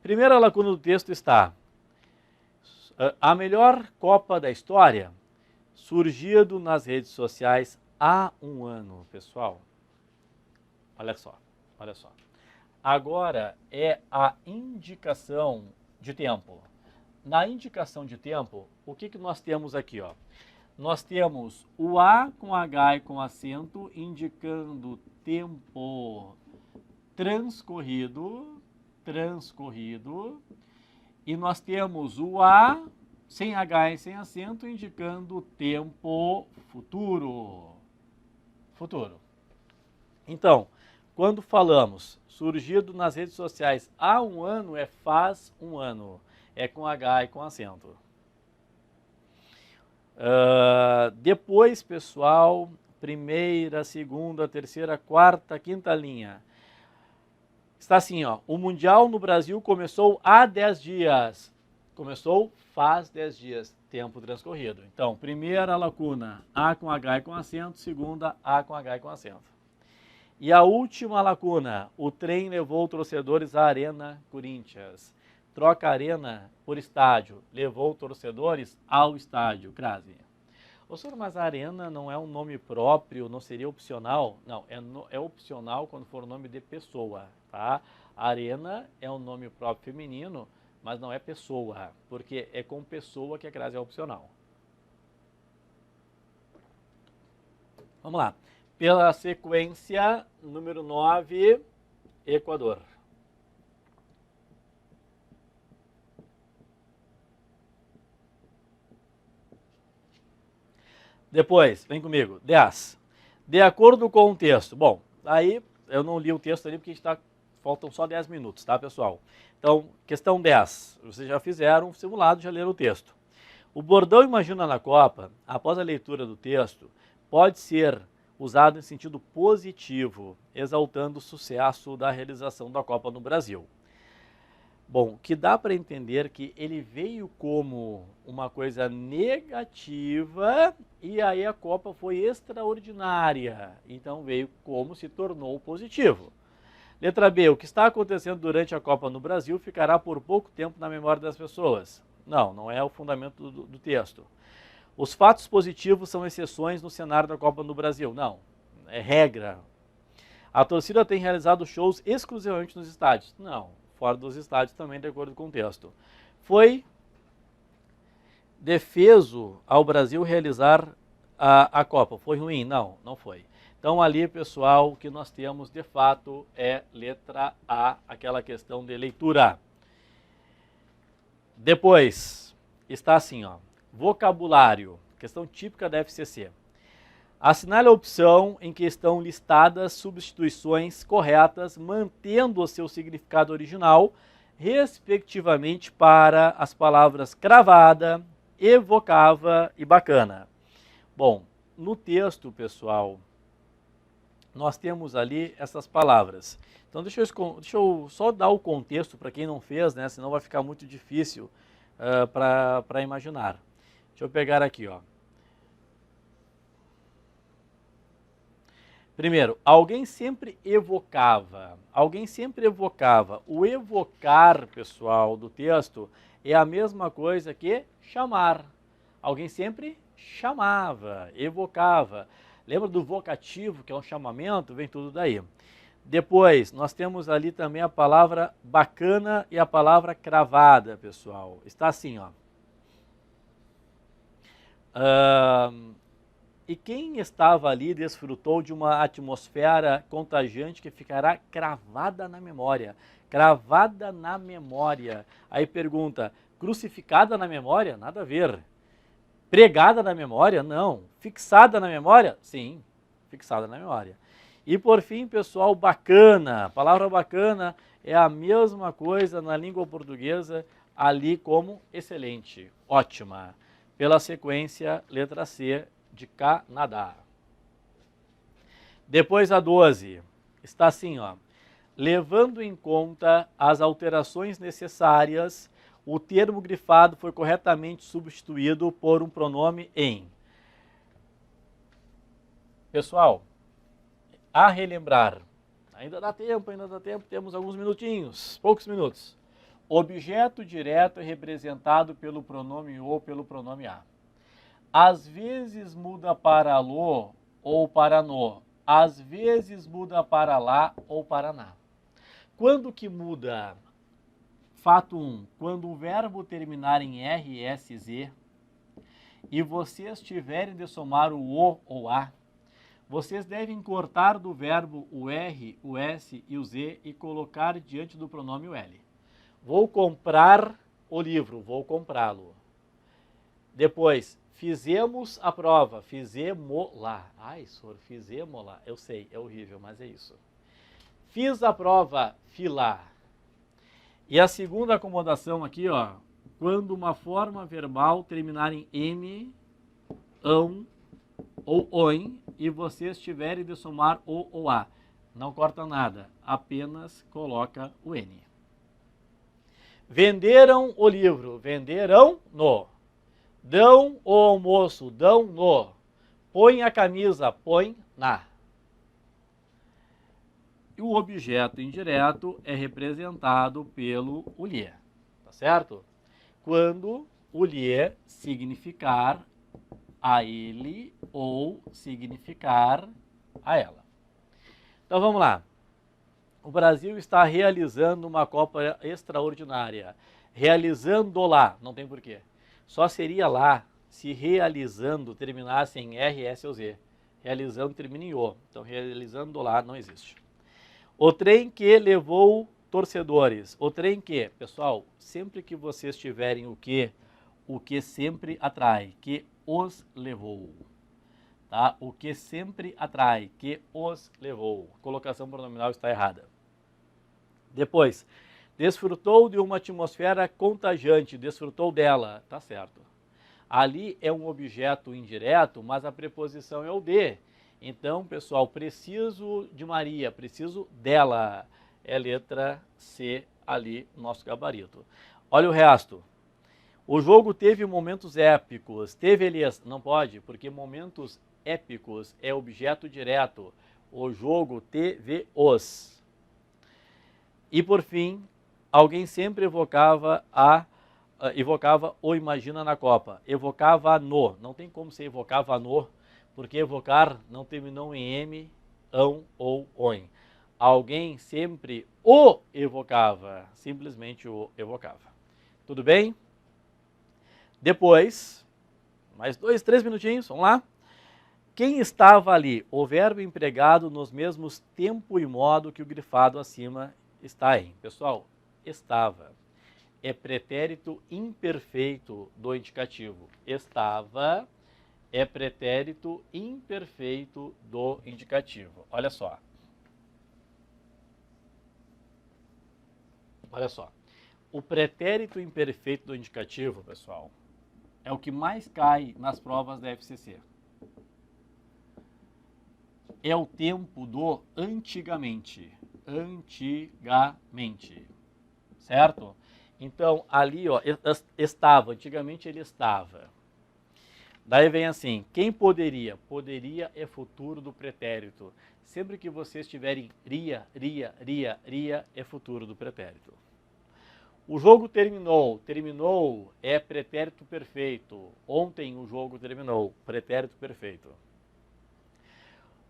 Primeira lacuna do texto está: a melhor Copa da história surgido nas redes sociais há um ano, pessoal. Olha só, olha só. Agora é a indicação de tempo. Na indicação de tempo, o que nós temos aqui, ó? Nós temos o A com H e com acento indicando tempo transcorrido, e nós temos o A sem H e sem acento indicando tempo futuro. Então, quando falamos surgido nas redes sociais há um ano, é faz um ano. É com H e com acento. Depois, pessoal, primeira, segunda, terceira, quarta, quinta linha. Está assim, ó. O Mundial no Brasil começou há 10 dias. Começou faz 10 dias. Tempo transcorrido. Então, primeira lacuna, A com H e com acento. Segunda, A com H e com acento. E a última lacuna, o trem levou torcedores à Arena Corinthians. Troca arena por estádio, levou torcedores ao estádio. Crase. Ô, senhor, mas a arena não é um nome próprio, não seria opcional? Não, é opcional quando for o nome de pessoa, tá? Arena é um nome próprio feminino, mas não é pessoa, porque é com pessoa que a crase é opcional. Vamos lá. Pela sequência, número 9, Equador. Depois, vem comigo, 10. De acordo com o texto. Bom, aí eu não li o texto ali porque faltam só 10 minutos, tá, pessoal? Então, questão 10. Vocês já fizeram um simulado, já leram o texto. O bordão Imagina na Copa, após a leitura do texto, pode ser usado em sentido positivo, exaltando o sucesso da realização da Copa no Brasil. Bom, que dá para entender que ele veio como uma coisa negativa e aí a Copa foi extraordinária. Então veio como se tornou positivo. Letra B, o que está acontecendo durante a Copa no Brasil ficará por pouco tempo na memória das pessoas. Não, não é o fundamento do texto. Os fatos positivos são exceções no cenário da Copa no Brasil. Não, é regra. A torcida tem realizado shows exclusivamente nos estádios. Não, fora dos estádios também, de acordo com o texto. Foi defeso ao Brasil realizar a Copa. Foi ruim? Não, não foi. Então ali, pessoal, o que nós temos de fato é letra A, aquela questão de leitura. Depois, está assim, ó, vocabulário, questão típica da FCC. Assinale a opção em que estão listadas substituições corretas, mantendo o seu significado original, respectivamente para as palavras cravada, evocava e bacana. Bom, no texto, pessoal, nós temos ali essas palavras. Então deixa eu só dar o contexto para quem não fez, né? Senão vai ficar muito difícil para imaginar. Deixa eu pegar aqui, ó. Primeiro, alguém sempre evocava. Alguém sempre evocava. O evocar, pessoal, do texto é a mesma coisa que chamar. Alguém sempre chamava, evocava. Lembra do vocativo, que é um chamamento? Vem tudo daí. Depois, nós temos ali também a palavra bacana e a palavra cravada, pessoal. Está assim, ó. E quem estava ali desfrutou de uma atmosfera contagiante que ficará cravada na memória. Cravada na memória. Aí pergunta, crucificada na memória? Nada a ver. Pregada na memória? Não. Fixada na memória? Sim, fixada na memória. E por fim, pessoal, bacana. A palavra bacana é a mesma coisa na língua portuguesa, ali como excelente, ótima. Pela sequência, letra C, de Canadá. Depois a 12, está assim, ó. Levando em conta as alterações necessárias, o termo grifado foi corretamente substituído por um pronome em. Pessoal, a relembrar, ainda dá tempo, temos alguns minutinhos, poucos minutos. Objeto direto é representado pelo pronome ou pelo pronome a. Às vezes muda para lo ou para no, às vezes muda para lá ou para na. Quando que muda? Fato 1, quando o verbo terminar em R, S, Z e vocês tiverem de somar o ou a, vocês devem cortar do verbo o R, o S e o Z e colocar diante do pronome o L. Vou comprar o livro, vou comprá-lo. Depois, fizemos a prova, fizemo-la. Ai, senhor, fizemo-la. Eu sei, é horrível, mas é isso. Fiz a prova, fila. E a segunda acomodação aqui, ó, quando uma forma verbal terminar em M, ão ou oin e vocês tiverem de somar o ou a. Não corta nada, apenas coloca o N. Venderam o livro, venderão no. Dão o almoço, dão no. Põe a camisa, põe na. E o objeto indireto é representado pelo o lhe, tá certo? Quando o lhe significar a ele ou significar a ela. Então vamos lá. O Brasil está realizando uma Copa extraordinária. Realizando lá, não tem porquê. Só seria lá se realizando terminasse em R, S ou Z. Realizando termina em O. Então realizando lá não existe. O trem que levou torcedores. O trem que, pessoal, sempre que vocês tiverem o que sempre atrai, que os levou. Tá? O que sempre atrai, que os levou. A colocação pronominal está errada. Depois, desfrutou de uma atmosfera contagiante, desfrutou dela, tá certo. Ali é um objeto indireto, mas a preposição é o de. Então, pessoal, preciso de Maria, preciso dela. É letra C ali o nosso gabarito. Olha o resto. O jogo teve momentos épicos. Teve, Elias? Não pode, porque momentos épicos é objeto direto. O jogo teve os. E por fim, alguém sempre evocava o imagina na Copa. Evocava no. Não tem como ser evocava no, porque evocar não terminou em M, ão ou oin. Alguém sempre o evocava, simplesmente o evocava. Tudo bem? Depois, mais 2, 3 minutinhos, vamos lá. Quem estava ali? O verbo empregado nos mesmos tempo e modo que o grifado acima está em. Pessoal, estava. É pretérito imperfeito do indicativo. Estava é pretérito imperfeito do indicativo. Olha só. Olha só. O pretérito imperfeito do indicativo, pessoal, é o que mais cai nas provas da FCC. É o tempo do antigamente. Antigamente. Certo? Então, ali, ó, estava. Antigamente ele estava. Daí vem assim, quem poderia? Poderia é futuro do pretérito. Sempre que vocês tiverem ria é futuro do pretérito. O jogo terminou. Terminou é pretérito perfeito. Ontem o jogo terminou. Pretérito perfeito.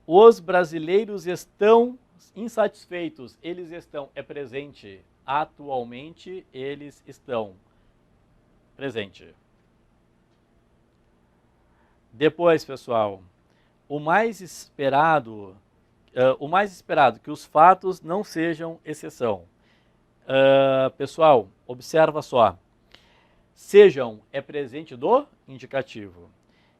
Os brasileiros estão insatisfeitos. Eles estão. É presente. Atualmente eles estão. Presente. Depois, pessoal, o mais esperado que os fatos não sejam exceção. Pessoal, observa só. Sejam é presente do indicativo.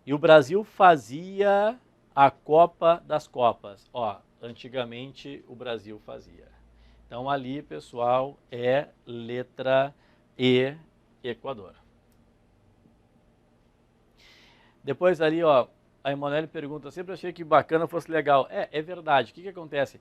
E o Brasil fazia a Copa das Copas. Ó, antigamente o Brasil fazia. Então ali, pessoal, é letra E, Equador. Depois ali, ó, a Emanuele pergunta, sempre achei que bacana fosse legal. É verdade. O que acontece?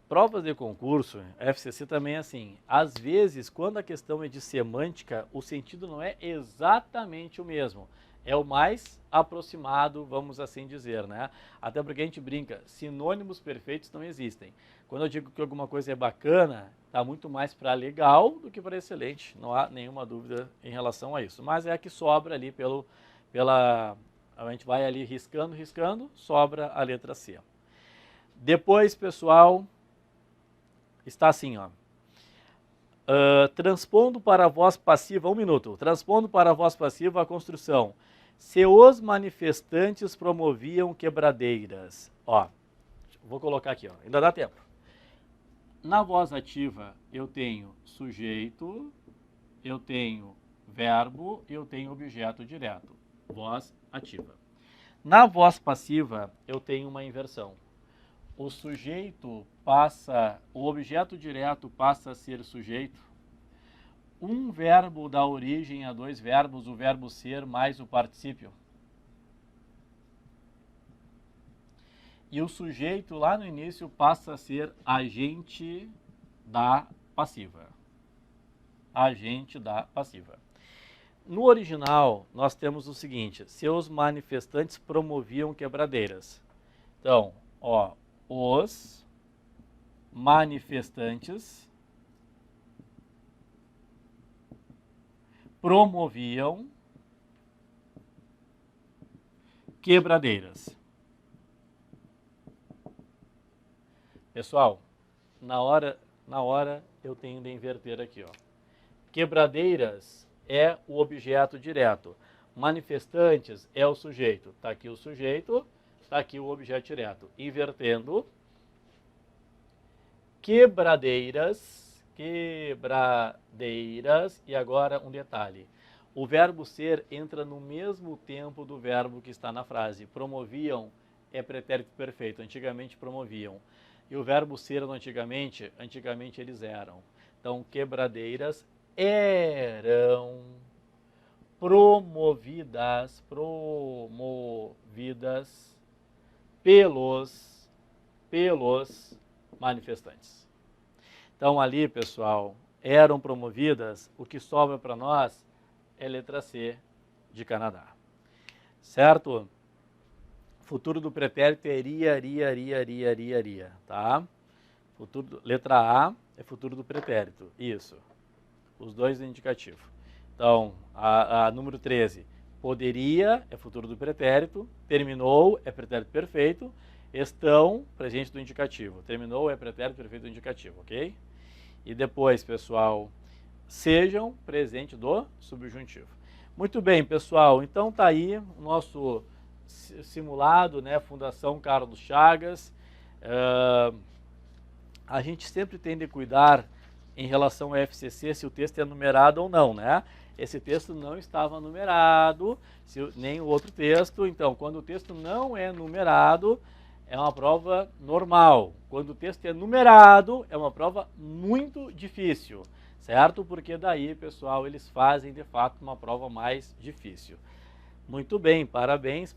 Provas de concurso, FCC também é assim. Às vezes, quando a questão é de semântica, o sentido não é exatamente o mesmo. É o mais aproximado, vamos assim dizer, né? Até porque a gente brinca, sinônimos perfeitos não existem. Quando eu digo que alguma coisa é bacana, está muito mais para legal do que para excelente. Não há nenhuma dúvida em relação a isso. Mas é a que sobra ali a gente vai ali riscando, sobra a letra C. Depois, pessoal, está assim, ó. Transpondo para a voz passiva, 1 minuto. Transpondo para a voz passiva a construção. Se os manifestantes promoviam quebradeiras. Ó, vou colocar aqui, ó. Ainda dá tempo. Na voz ativa, eu tenho sujeito, eu tenho verbo e eu tenho objeto direto. Voz ativa. Na voz passiva, eu tenho uma inversão. O sujeito o objeto direto passa a ser sujeito. Um verbo dá origem a 2 verbos, o verbo ser mais o particípio. E o sujeito lá no início passa a ser agente da passiva. Agente da passiva. No original, nós temos o seguinte, seus manifestantes promoviam quebradeiras. Então, ó, os manifestantes promoviam quebradeiras. Pessoal, na hora eu tenho de inverter aqui, ó. Quebradeiras é o objeto direto. Manifestantes é o sujeito. Está aqui o sujeito, está aqui o objeto direto. Invertendo. Quebradeiras, e agora um detalhe. O verbo ser entra no mesmo tempo do verbo que está na frase. Promoviam é pretérito perfeito. Antigamente promoviam. E o verbo ser no antigamente eles eram. Então, quebradeiras eram promovidas pelos manifestantes. Então ali, pessoal, eram promovidas, o que sobra para nós é letra C de Canadá. Certo? Futuro do pretérito é iria, tá? Letra A é futuro do pretérito, isso. Os dois é indicativo. Então, a número 13, poderia é futuro do pretérito, terminou é pretérito perfeito, estão, presente do indicativo. Terminou é pretérito perfeito do indicativo, ok? E depois, pessoal, sejam, presente do subjuntivo. Muito bem, pessoal, então tá aí o nosso simulado, né, Fundação Carlos Chagas. A gente sempre tem de cuidar em relação ao FCC se o texto é numerado ou não, né? Esse texto não estava numerado, nem o outro texto. Então, quando o texto não é numerado, é uma prova normal. Quando o texto é numerado, é uma prova muito difícil, certo? Porque daí, pessoal, eles fazem de fato uma prova mais difícil. Muito bem, parabéns,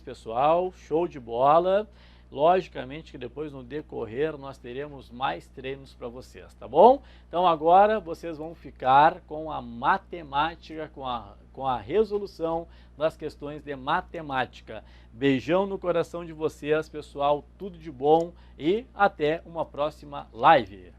pessoal, show de bola. Logicamente que depois no decorrer nós teremos mais treinos para vocês, tá bom? Então agora vocês vão ficar com a matemática, com a resolução das questões de matemática. Beijão no coração de vocês, pessoal, tudo de bom e até uma próxima live.